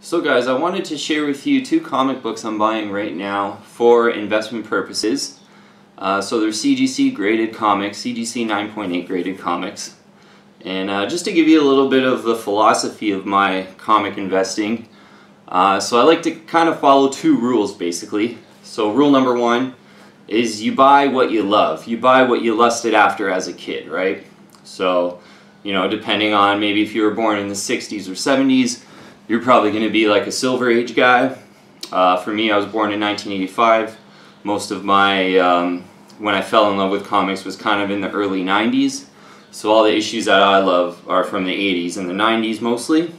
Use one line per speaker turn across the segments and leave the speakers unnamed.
So guys, I wanted to share with you two comic books I'm buying right now for investment purposes. So they're CGC graded comics, CGC 9.8 graded comics. And just to give you a little bit of the philosophy of my comic investing, so I like to kind of follow two rules basically. So rule number one is you buy what you love. You buy what you lusted after as a kid, right? So, you know, depending on maybe if you were born in the 60s or 70s, you're probably going to be like a Silver Age guy. For me, I was born in 1985. Most of my, when I fell in love with comics was kind of in the early 90s. So all the issues that I love are from the 80s and the 90s mostly.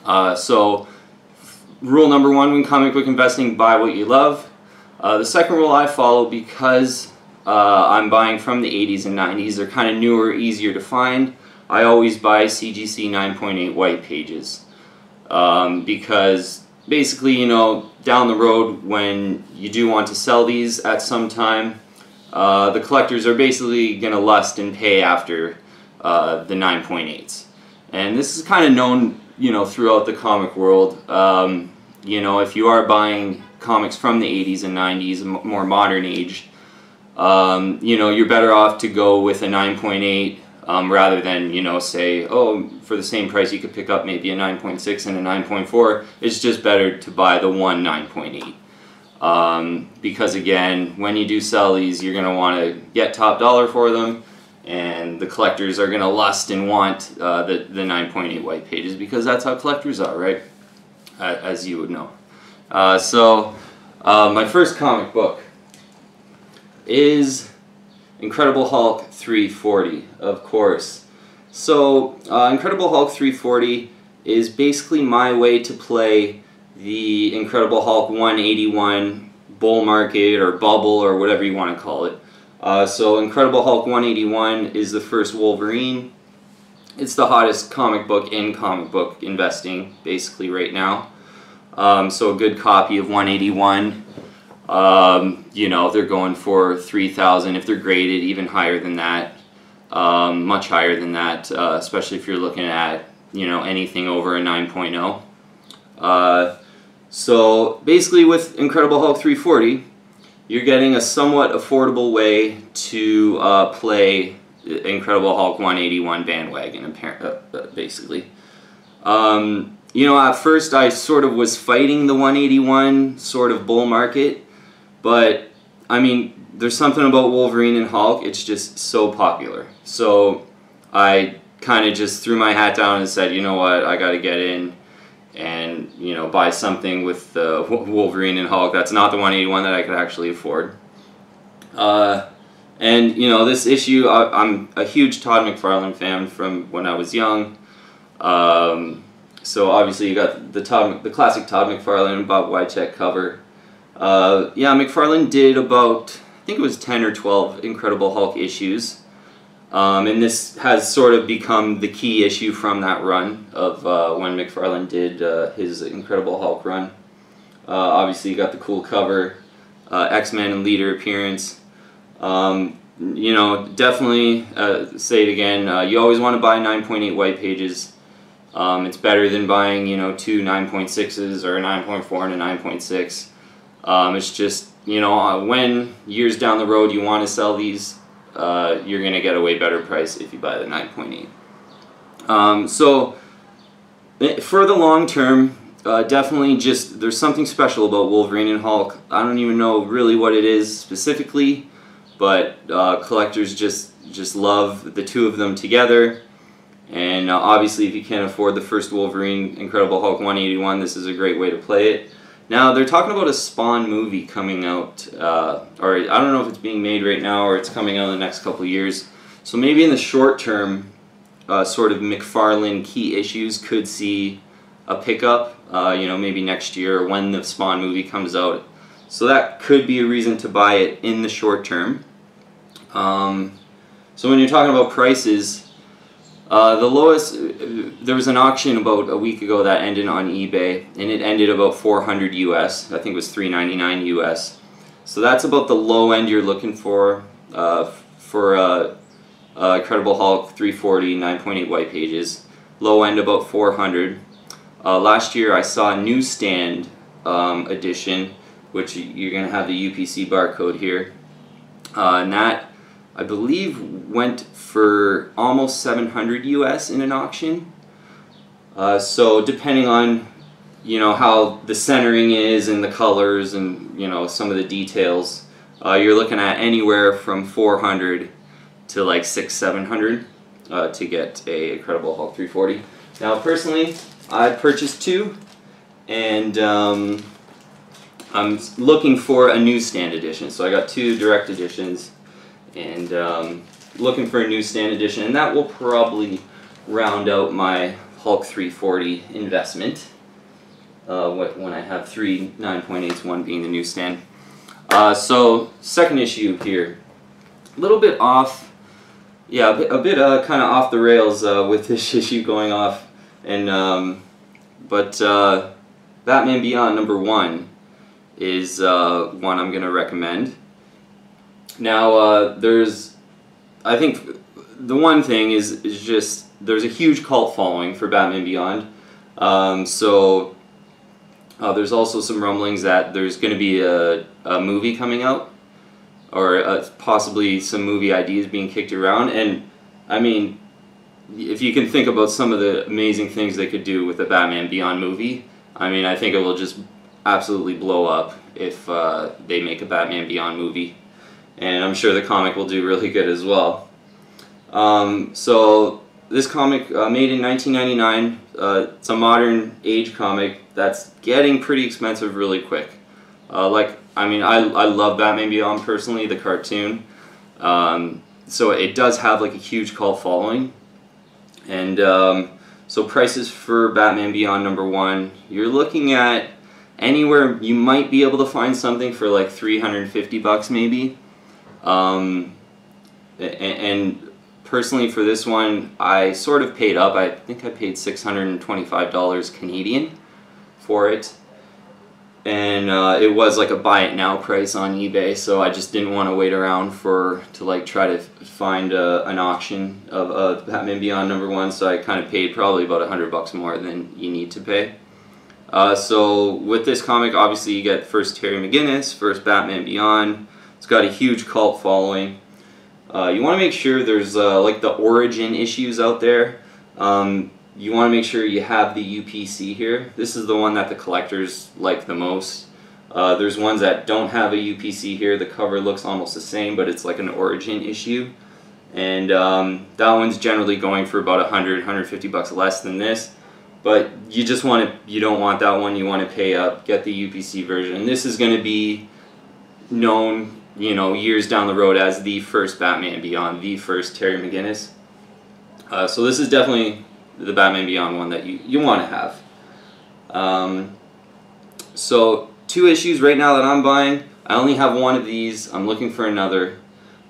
So rule number one when comic book investing, buy what you love. The second rule I follow, because I'm buying from the 80s and 90s, they're kind of newer, easier to find. I always buy CGC 9.8 white pages. Because basically, you know, down the road when you do want to sell these at some time, the collectors are basically going to lust and pay after the 9.8s. And this is kind of known, you know, throughout the comic world. You know, if you are buying comics from the 80s and 90s, a more modern age, you know, you're better off to go with a 9.8 rather than, you know, say, oh, for the same price you could pick up maybe a 9.6 and a 9.4. It's just better to buy the one 9.8. Because again, when you do sell these, you're going to want to get top dollar for them, and the collectors are going to lust and want the 9.8 white pages, because that's how collectors are, right? As you would know. So my first comic book is Incredible Hulk 340, of course. So Incredible Hulk 340 is basically my way to play the Incredible Hulk 181 bull market or bubble or whatever you want to call it. So Incredible Hulk 181 is the first Wolverine. It's the hottest comic book in comic book investing basically right now. So a good copy of 181. You know, they're going for 3,000 if they're graded, even higher than that, much higher than that, especially if you're looking at, you know, anything over a 9.0. So basically with Incredible Hulk 340, you're getting a somewhat affordable way to play Incredible Hulk 181 bandwagon, basically. You know, at first I sort of was fighting the 181 sort of bull market. But, I mean, there's something about Wolverine and Hulk, it's just so popular. So I kind of just threw my hat down and said, you know what, I got to get in and, you know, buy something with Wolverine and Hulk that's not the 181 that I could actually afford. And, you know, this issue, I'm a huge Todd McFarlane fan from when I was young. So obviously you got the classic Todd McFarlane and Bob Wycheck cover. Yeah, McFarlane did about, I think it was 10 or 12 Incredible Hulk issues. And this has sort of become the key issue from that run of when McFarlane did his Incredible Hulk run. Obviously you got the cool cover, X-Men and leader appearance. You know, definitely, say it again, you always want to buy 9.8 white pages. It's better than buying, you know, two 9.6s or a 9.4 and a 9.6. It's just, you know, when years down the road you want to sell these, you're going to get a way better price if you buy the 9.8. So for the long term, definitely just, there's something special about Wolverine and Hulk. I don't even know really what it is specifically, but collectors just love the two of them together. And obviously if you can't afford the first Wolverine Incredible Hulk 181, this is a great way to play it. Now, they're talking about a Spawn movie coming out, or I don't know if it's being made right now or it's coming out in the next couple of years. So maybe in the short term, sort of McFarlane key issues could see a pickup, you know, maybe next year or when the Spawn movie comes out. So that could be a reason to buy it in the short term. So when you're talking about prices, the lowest, there was an auction about a week ago that ended on eBay, and it ended about 400 US. I think it was 399 US. So that's about the low end you're looking for Incredible Hulk 340, 9.8 white pages. Low end about 400. Last year I saw a newsstand edition, which you're going to have the UPC barcode here, and that I believe went for almost 700 US in an auction. So depending on how the centering is and the colors and some of the details, you're looking at anywhere from 400 to like 600-700 to get a Incredible Hulk 340. Now personally, I purchased two, and I'm looking for a newsstand edition. So I got two direct editions, and looking for a newsstand edition, and that will probably round out my Hulk 340 investment when I have three 9.8s, one being the newsstand. So second issue here, a little bit off, yeah, a bit kind of off the rails with this issue going off, and but Batman Beyond #1 is one I'm going to recommend. Now I think the one thing is just there's a huge cult following for Batman Beyond. So there's also some rumblings that there's going to be a movie coming out, or possibly some movie ideas being kicked around. And I mean, if you can think about some of the amazing things they could do with the Batman Beyond movie, I mean, I think it will just absolutely blow up if they make a Batman Beyond movie. And I'm sure the comic will do really good as well. So this comic, made in 1999, it's a modern age comic that's getting pretty expensive really quick. I mean, I love Batman Beyond personally, the cartoon. So it does have like a huge cult following. And so prices for Batman Beyond #1, you're looking at anywhere, you might be able to find something for like 350 bucks maybe. And personally for this one, I sort of paid up. I think I paid $625 Canadian for it. And it was like a buy it now price on eBay, so I just didn't want to wait around to like try to find an auction of Batman Beyond #1, so I kind of paid probably about $100 more than you need to pay. So with this comic, obviously you get first Terry McGinnis, first Batman Beyond. It's got a huge cult following. You want to make sure there's like the origin issues out there. You want to make sure you have the UPC here. This is the one that the collectors like the most. There's ones that don't have a UPC here. The cover looks almost the same, but it's like an origin issue. And that one's generally going for about 150 bucks less than this. But you don't want that one. You want to pay up, get the UPC version. And this is going to be known, years down the road as the first Batman Beyond, the first Terry McGinnis. So this is definitely the Batman Beyond one that you want to have. So 2 issues right now that I'm buying. I only have one of these. I'm looking for another.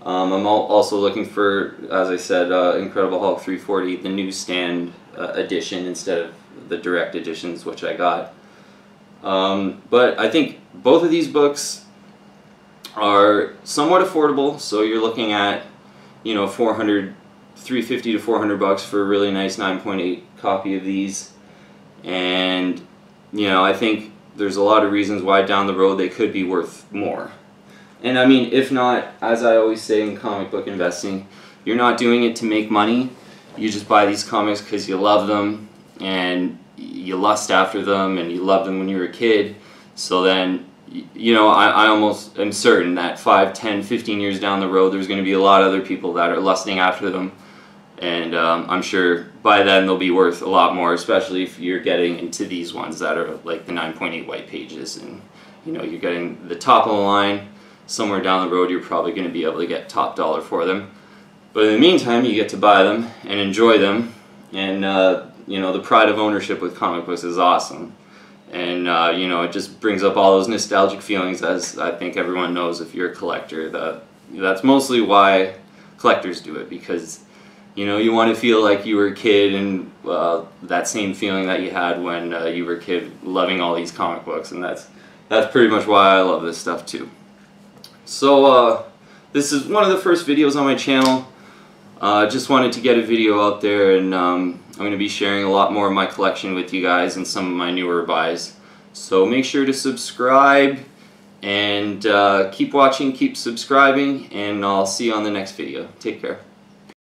I'm also looking for, as I said, Incredible Hulk 340, the newsstand edition instead of the direct editions, which I got. But I think both of these books are somewhat affordable, so you're looking at 350 to 400 bucks for a really nice 9.8 copy of these. And I think there's a lot of reasons why down the road they could be worth more. And I mean, if not, as I always say in comic book investing, you're not doing it to make money. You just buy these comics because you love them and you lust after them and you loved them when you were a kid. So then, I almost am certain that 5, 10, 15 years down the road there's going to be a lot of other people that are lusting after them. And I'm sure by then they'll be worth a lot more, especially if you're getting into these ones that are like the 9.8 white pages, and you're getting the top of the line. Somewhere down the road you're probably going to be able to get top dollar for them. But in the meantime, you get to buy them and enjoy them, and the pride of ownership with comic books is awesome. And it just brings up all those nostalgic feelings, as I think everyone knows if you're a collector. That's mostly why collectors do it, because you want to feel like you were a kid, and that same feeling that you had when you were a kid, loving all these comic books, and that's pretty much why I love this stuff too. So this is one of the first videos on my channel. Just wanted to get a video out there, and I'm going to be sharing a lot more of my collection with you guys and some of my newer buys. So make sure to subscribe and keep watching, keep subscribing, and I'll see you on the next video. Take care.